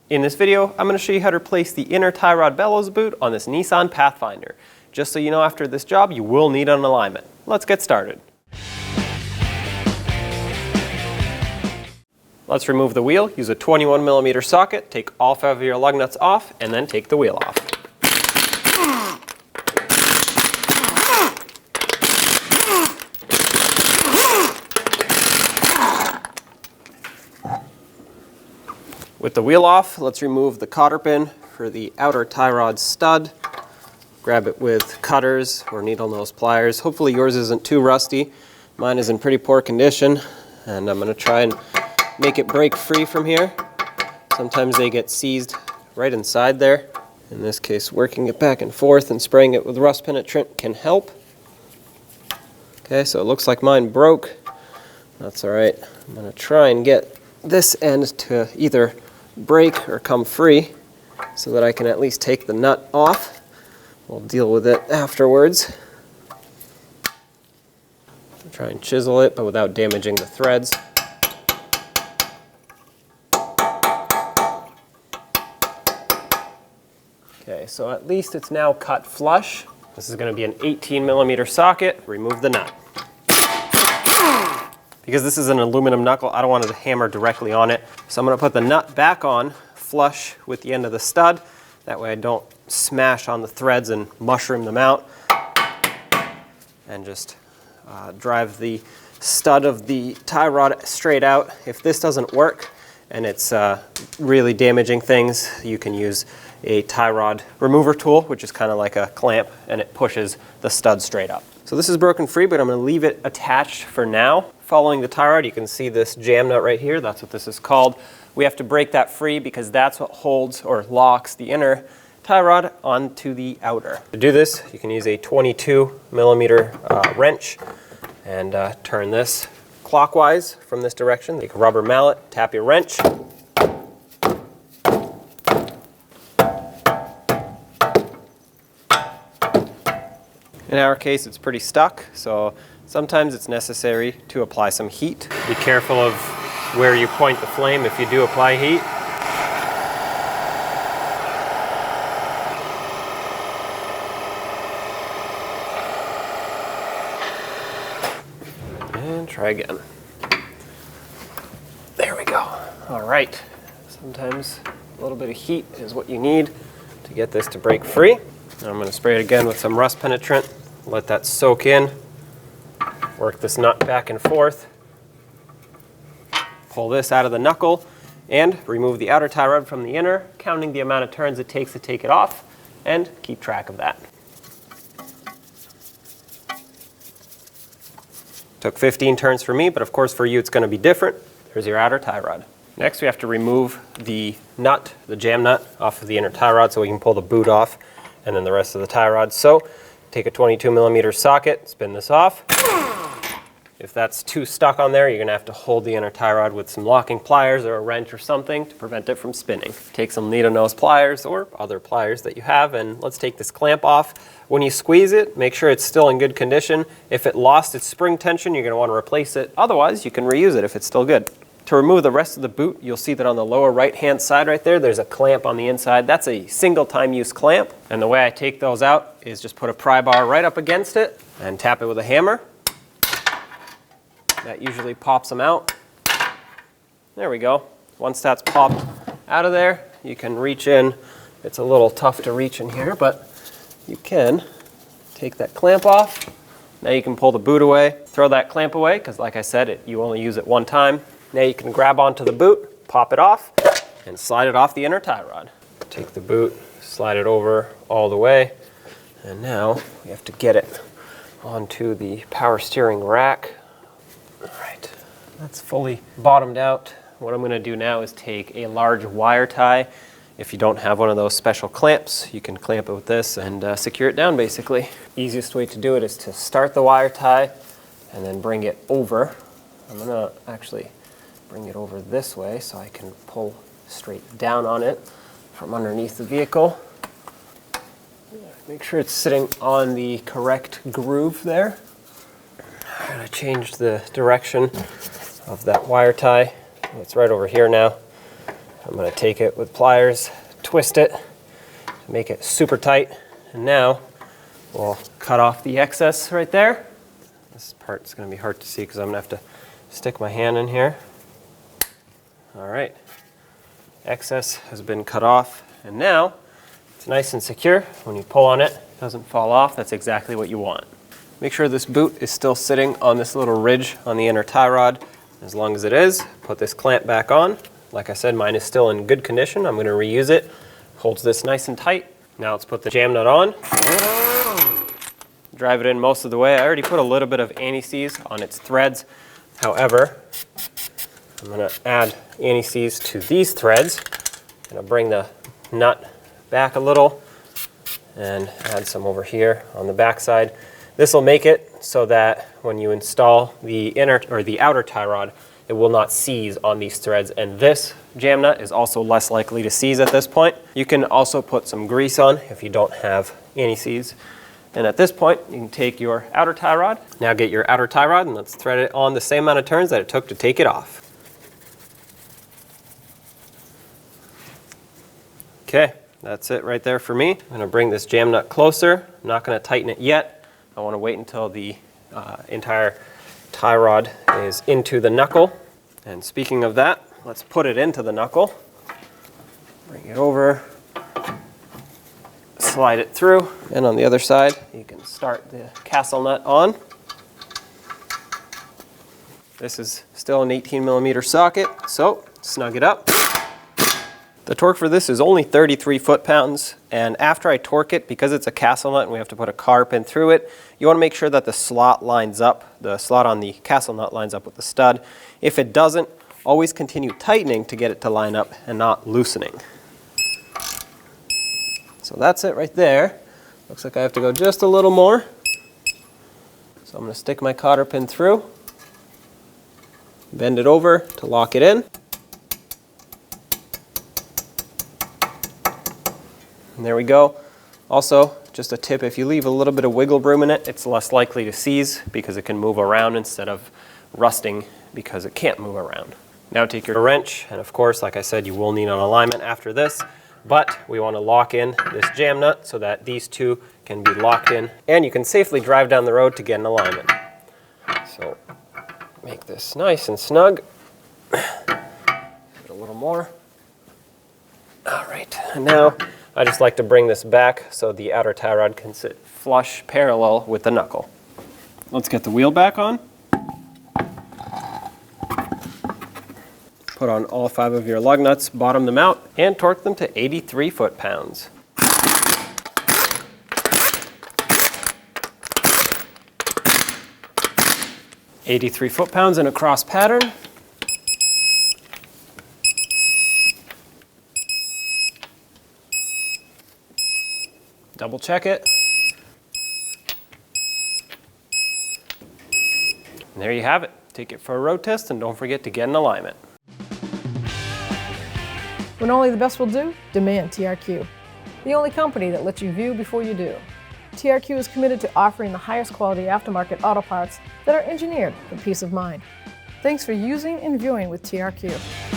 In this video, I'm going to show you how to replace the inner tie rod bellows boot on this Nissan Pathfinder. Just so you know, after this job, you will need an alignment. Let's get started. Let's remove the wheel. Use a 21mm socket, take all 5 of your lug nuts off, and then take the wheel off. With the wheel off, let's remove the cotter pin for the outer tie rod stud. Grab it with cutters or needle nose pliers. Hopefully yours isn't too rusty. Mine is in pretty poor condition, and I'm going to try and make it break free from here. Sometimes they get seized right inside there. In this case, working it back and forth and spraying it with rust penetrant can help. Okay, so it looks like mine broke. That's all right. I'm going to try and get this end to either break or come free so that I can at least take the nut off. We'll deal with it afterwards. I'll try and chisel it, but without damaging the threads. Okay, so at least it's now cut flush. This is going to be an 18mm socket. Remove the nut. Because this is an aluminum knuckle, I don't want it to hammer directly on it. So I'm going to put the nut back on flush with the end of the stud. That way I don't smash on the threads and mushroom them out. And just drive the stud of the tie rod straight out. If this doesn't work and it's really damaging things, you can use a tie rod remover tool, which is kind of like a clamp, and it pushes the stud straight up. So this is broken free, but I'm going to leave it attached for now. Following the tie rod, you can see this jam nut right here. That's what this is called. We have to break that free because that's what holds or locks the inner tie rod onto the outer. To do this, you can use a 22mm wrench and turn this clockwise from this direction. Take a rubber mallet, tap your wrench. In our case, it's pretty stuck, so sometimes it's necessary to apply some heat. Be careful of where you point the flame if you do apply heat. And try again. There we go. All right. Sometimes a little bit of heat is what you need to get this to break free. Now I'm going to spray it again with some rust penetrant. Let that soak in. Work this nut back and forth. Pull this out of the knuckle and remove the outer tie rod from the inner, counting the amount of turns it takes to take it off, and keep track of that. Took 15 turns for me, but of course for you it's going to be different. There's your outer tie rod. Next we have to remove the nut, the jam nut, off of the inner tie rod so we can pull the boot off, and then the rest of the tie rod. So take a 22mm socket, spin this off. If that's too stuck on there, you're going to have to hold the inner tie rod with some locking pliers or a wrench or something to prevent it from spinning. Take some needle nose pliers or other pliers that you have, and let's take this clamp off. When you squeeze it, make sure it's still in good condition. If it lost its spring tension, you're going to want to replace it. Otherwise, you can reuse it if it's still good. To remove the rest of the boot, you'll see that on the lower right-hand side right there, there's a clamp on the inside. That's a single-time use clamp. And the way I take those out is just put a pry bar right up against it and tap it with a hammer. That usually pops them out. There we go. Once that's popped out of there, you can reach in. It's a little tough to reach in here, but you can take that clamp off. Now you can pull the boot away. Throw that clamp away, because like I said, you only use it one time. Now you can grab onto the boot, pop it off, and slide it off the inner tie rod. Take the boot, slide it over all the way, and now we have to get it onto the power steering rack. All right, that's fully bottomed out. What I'm going to do now is take a large wire tie. If you don't have one of those special clamps, you can clamp it with this and secure it down basically. Easiest way to do it is to start the wire tie and then bring it over. I'm going to actually bring it over this way so I can pull straight down on it from underneath the vehicle. Make sure it's sitting on the correct groove there. I'm going to change the direction of that wire tie. It's right over here now. I'm going to take it with pliers, twist it, make it super tight, and now we'll cut off the excess right there. This part's going to be hard to see because I'm going to have to stick my hand in here. All right, excess has been cut off, and now it's nice and secure. When you pull on it, it doesn't fall off. That's exactly what you want. Make sure this boot is still sitting on this little ridge on the inner tie rod. As long as it is, put this clamp back on. Like I said, mine is still in good condition. I'm going to reuse it. Holds this nice and tight. Now let's put the jam nut on. Drive it in most of the way. I already put a little bit of anti-seize on its threads. However, I'm going to add anti-seize to these threads. I'm going to bring the nut back a little and add some over here on the back side. This will make it so that when you install the inner or the outer tie rod, it will not seize on these threads, and this jam nut is also less likely to seize at this point. You can also put some grease on if you don't have anti-seize. And at this point, you can take your outer tie rod. Now get your outer tie rod and let's thread it on the same amount of turns that it took to take it off. Okay, that's it right there for me. I'm going to bring this jam nut closer. I'm not going to tighten it yet. I want to wait until the entire tie rod is into the knuckle. And speaking of that, let's put it into the knuckle. Bring it over, slide it through, and on the other side, you can start the castle nut on. This is still an 18mm socket, so snug it up. The torque for this is only 33 foot-pounds, and after I torque it, because it's a castle nut and we have to put a car pin through it, you want to make sure that the slot lines up, the slot on the castle nut lines up with the stud. If it doesn't, always continue tightening to get it to line up and not loosening. So that's it right there. Looks like I have to go just a little more. So I'm going to stick my cotter pin through, bend it over to lock it in. And there we go. Also, just a tip, if you leave a little bit of wiggle room in it, it's less likely to seize because it can move around instead of rusting because it can't move around. Now take your wrench, and of course, like I said, you will need an alignment after this, but we want to lock in this jam nut so that these two can be locked in, and you can safely drive down the road to get an alignment. So make this nice and snug. A little more. All right, and now I just like to bring this back so the outer tie rod can sit flush parallel with the knuckle. Let's get the wheel back on. Put on all 5 of your lug nuts, bottom them out, and torque them to 83 foot-pounds. .83 foot-pounds in a cross pattern. Double check it. And there you have it. Take it for a road test and don't forget to get an alignment. When only the best will do, demand TRQ. The only company that lets you view before you do. TRQ is committed to offering the highest quality aftermarket auto parts that are engineered for peace of mind. Thanks for using and viewing with TRQ.